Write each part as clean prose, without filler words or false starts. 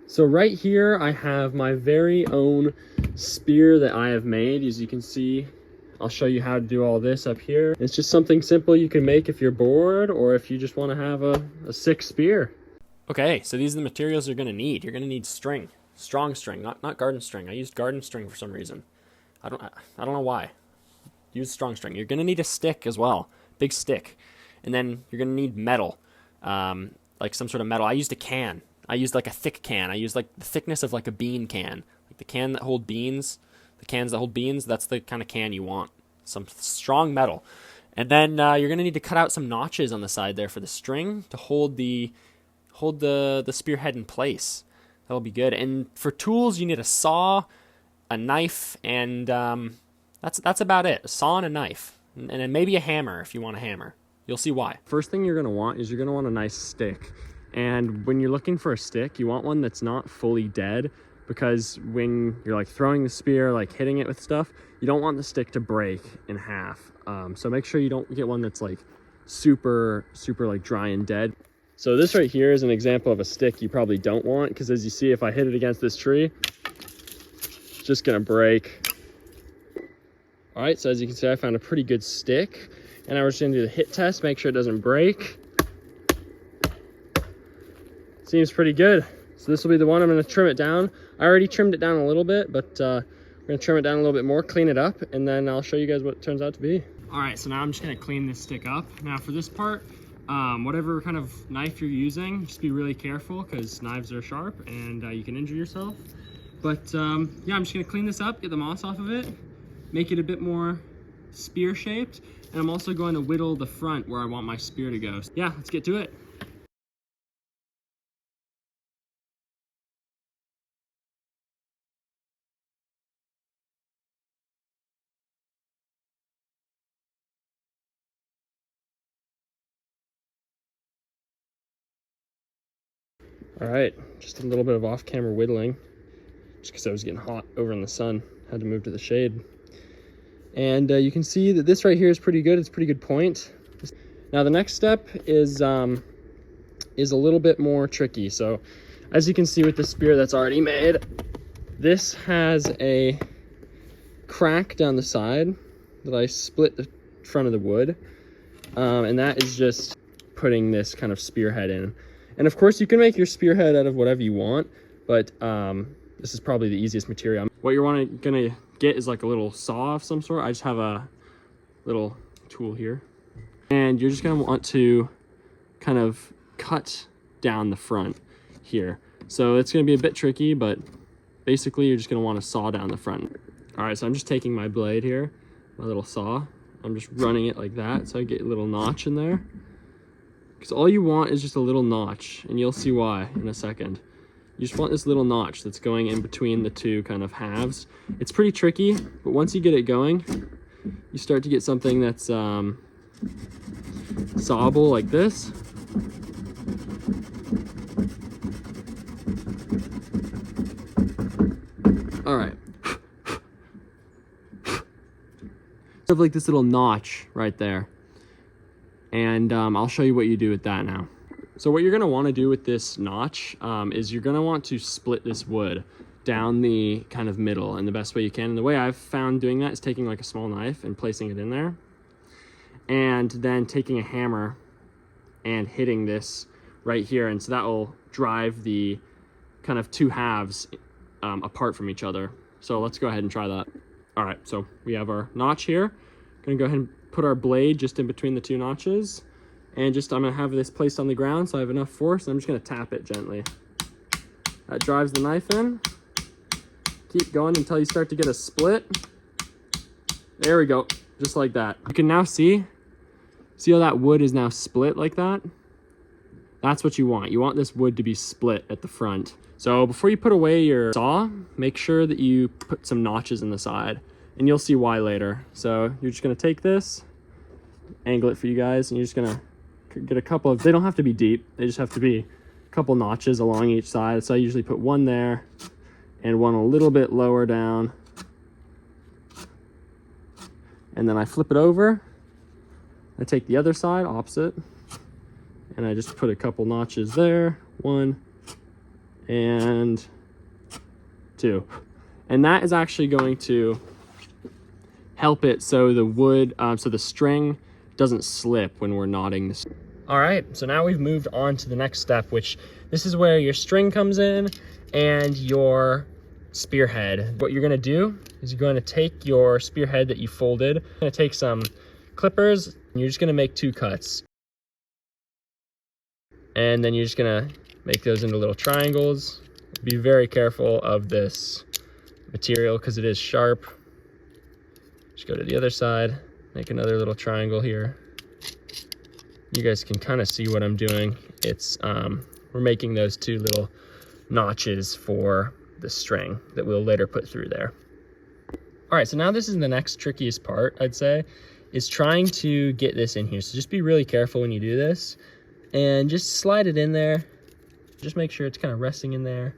So right here, I have my very own spear that I have made. As you can see, I'll show you how to do all this up here. It's just something simple you can make if you're bored or if you just want to have a sick spear. Okay, so these are the materials you're going to need. You're going to need string, strong string, not garden string. I used garden string for some reason. I don't know why. Use strong string. You're going to need a stick as well, big stick. And then you're going to need metal, like some sort of metal. I used a can. I used like a thick can. I used like the thickness of like a bean can. Like the can that hold beans, the cans that hold beans, that's the kind of can you want. Some strong metal. And then you're going to need to cut out some notches on the side there for the string to hold the spearhead in place. That'll be good. And for tools, you need a saw, a knife, and that's about it. A saw and a knife. And then maybe a hammer if you want a hammer. You'll see why. First thing you're going to want is you're going to want a nice stick. And when you're looking for a stick, you want one that's not fully dead, because when you're like throwing the spear, like hitting it with stuff, you don't want the stick to break in half. So make sure you don't get one that's like super like dry and dead. So this right here is an example of a stick you probably don't want, because as you see, if I hit it against this tree, it's just gonna break. All right, so as you can see, I found a pretty good stick, and now we're just gonna do the hit test, make sure it doesn't break. Seems pretty good. So this will be the one. I'm going to trim it down. I already trimmed it down a little bit, but we're going to trim it down a little bit more, clean it up, and then I'll show you guys what it turns out to be. All right, so now I'm just going to clean this stick up. Now for this part, whatever kind of knife you're using, just be really careful because knives are sharp and you can injure yourself. But yeah, I'm just going to clean this up, get the moss off of it, make it a bit more spear shaped, and I'm also going to whittle the front where I want my spear to go. So yeah, let's get to it. All right, just a little bit of off-camera whittling, just because I was getting hot over in the sun. Had to move to the shade. And you can see that this right here is pretty good. It's a pretty good point. Now the next step is a little bit more tricky. So as you can see with the spear that's already made, this has a crack down the side that I split the front of the wood. And that is just putting this kind of spearhead in. And of course you can make your spearhead out of whatever you want, but this is probably the easiest material. What you're gonna get is like a little saw of some sort. I just have a little tool here. And you're just gonna want to kind of cut down the front here. So it's gonna be a bit tricky, but basically you're just gonna wanna saw down the front. All right, so I'm just taking my blade here, my little saw. I'm just running it like that, so I get a little notch in there. Because all you want is just a little notch, and you'll see why in a second. You just want this little notch that's going in between the two kind of halves. It's pretty tricky, but once you get it going, you start to get something that's sawable like this. All right. Have like this little notch right there. And I'll show you what you do with that now. So what you're gonna wanna do with this notch is you're gonna want to split this wood down the kind of middle in the best way you can. And the way I've found doing that is taking like a small knife and placing it in there. And then taking a hammer and hitting this right here. And so that will drive the kind of two halves apart from each other. So let's go ahead and try that. All right, so we have our notch here. Gonna go ahead and put our blade just in between the two notches, and I'm gonna have this placed on the ground so I have enough force, and I'm just gonna tap it gently. That drives the knife in. Keep going until you start to get a split. There we go, just like that. You can now see how that wood is now split like that? That's what you want. You want this wood to be split at the front. So before you put away your saw, make sure that you put some notches in the side. And you'll see why later. So you're just gonna take this, angle it for you guys, and you're just gonna get a couple of, they don't have to be deep, they just have to be a couple notches along each side. So I usually put one there and one a little bit lower down. And then I flip it over. I take the other side, opposite, and I just put a couple notches there, one and 2. And that is actually going to help it so the wood, so the string doesn't slip when we're knotting this. All right, so now we've moved on to the next step, which this is where your string comes in and your spearhead. What you're gonna do is you're going to take your spearhead that you folded, you're gonna take some clippers, and you're just gonna make 2 cuts. And then you're just gonna make those into little triangles. Be very careful of this material because it is sharp. Just go to the other side, make another little triangle here. You guys can kind of see what I'm doing. It's we're making those 2 little notches for the string that we'll later put through there. All right, so now this is the next trickiest part, I'd say, is trying to get this in here. So just be really careful when you do this and just slide it in there. Just make sure it's kind of resting in there,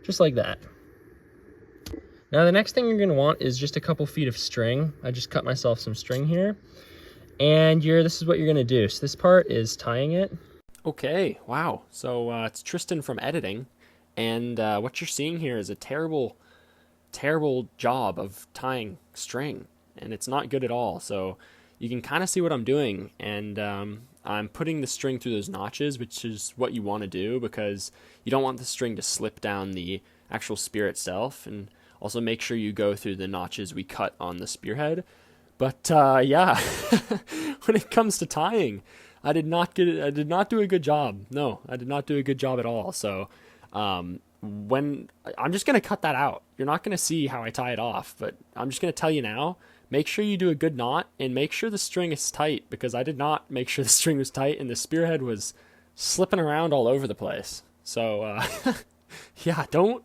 just like that. Now the next thing you're gonna want is just a couple feet of string. I just cut myself some string here. And this is what you're gonna do. So this part is tying it. Okay, wow. So it's Tristan from editing, and what you're seeing here is a terrible job of tying string, and it's not good at all. So you can kind of see what I'm doing, and I'm putting the string through those notches, which is what you want to do because you don't want the string to slip down the actual spear itself, and also make sure you go through the notches we cut on the spearhead. But yeah, when it comes to tying, I did not do a good job. No, I did not do a good job at all. So when I'm just gonna cut that out. You're not gonna see how I tie it off, but I'm just gonna tell you now. Make sure you do a good knot and make sure the string is tight, because I did not make sure the string was tight and the spearhead was slipping around all over the place. So yeah, don't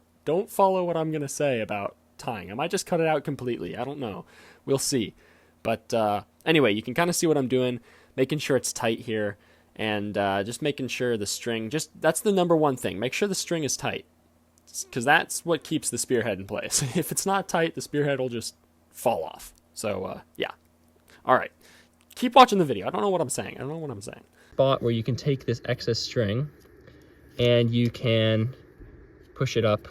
follow what I'm gonna say about tying. I might just cut it out completely. I don't know. We'll see. But anyway, you can kind of see what I'm doing, making sure it's tight here, and just making sure the string, that's the number one thing. Make sure the string is tight, because that's what keeps the spearhead in place. If it's not tight, the spearhead will just fall off. So yeah. All right. Keep watching the video. I don't know what I'm saying. Spot where you can take this excess string and you can push it up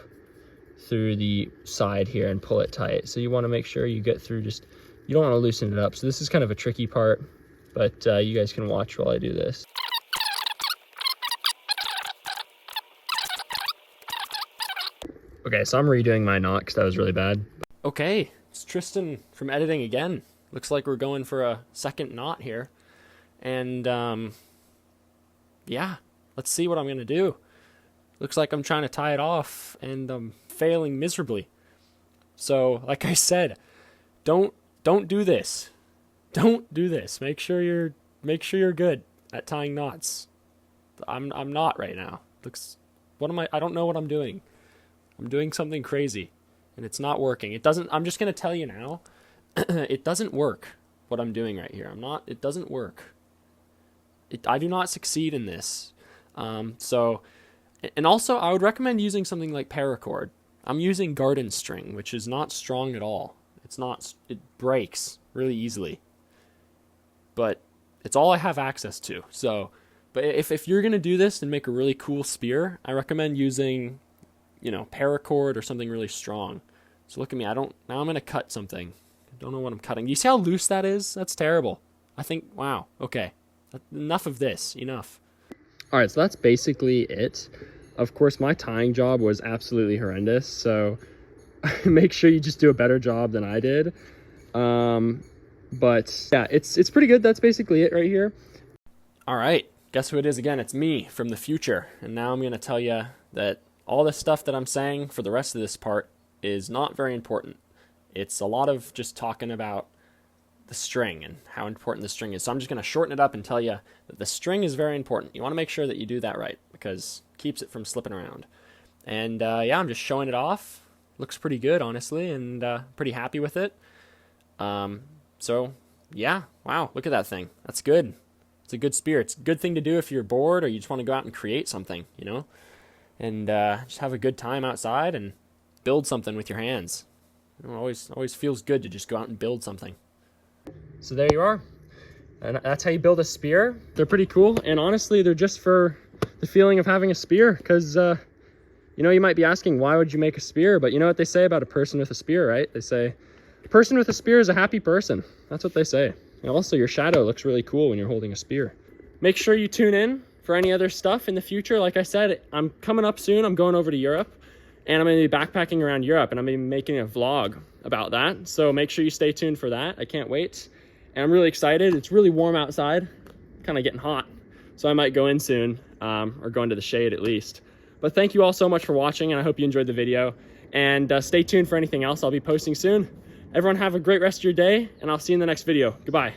through the side here and pull it tight. So you want to make sure you get through you don't want to loosen it up. So this is kind of a tricky part, but you guys can watch while I do this. Okay, so I'm redoing my knot because that was really bad. Okay, it's Tristan from editing again. Looks like we're going for a second knot here. And yeah, let's see what I'm going to do. Looks like I'm trying to tie it off and I'm failing miserably. So, like I said, don't do this. Don't do this. Make sure you're good at tying knots. I'm not right now. I don't know what I'm doing. I'm doing something crazy and it's not working. I'm just going to tell you now. It doesn't work what I'm doing right here. It doesn't work. I do not succeed in this. And also I would recommend using something like paracord. I'm using garden string, which is not strong at all. It breaks really easily, but it's all I have access to. So, but if you're going to do this and make a really cool spear, I recommend using, paracord or something really strong. So look at me. Now I'm going to cut something. I don't know what I'm cutting. You see how loose that is? That's terrible. I think, wow. Okay. Enough of this. Enough. All right. So that's basically it. Of course, my tying job was absolutely horrendous. So make sure you just do a better job than I did. But yeah, it's pretty good. That's basically it right here. All right. Guess who it is again? It's me from the future. And now I'm going to tell you that all the stuff that I'm saying for the rest of this part is not very important. It's a lot of just talking about the string and how important the string is. So I'm just going to shorten it up and tell you that the string is very important. You want to make sure that you do that right because it keeps it from slipping around. And yeah, I'm just showing it off. Looks pretty good, honestly, and pretty happy with it. So yeah, wow, look at that thing. That's good. It's a good spear. It's a good thing to do if you're bored or you just want to go out and create something, and just have a good time outside and build something with your hands. It always feels good to just go out and build something. So there you are. And that's how you build a spear. They're pretty cool. And honestly, they're just for the feeling of having a spear because, You know, you might be asking, why would you make a spear? But you know what they say about a person with a spear, right? They say, a person with a spear is a happy person. That's what they say. And also, your shadow looks really cool when you're holding a spear. Make sure you tune in for any other stuff in the future. Like I said, I'm coming up soon. I'm going over to Europe, and I'm going to be backpacking around Europe, and I'm going to be making a vlog about that. So make sure you stay tuned for that. I can't wait. And I'm really excited. It's really warm outside, kind of getting hot. So I might go in soon, or go into the shade at least. But thank you all so much for watching, and I hope you enjoyed the video. And stay tuned for anything else I'll be posting soon. Everyone have a great rest of your day, and I'll see you in the next video. Goodbye.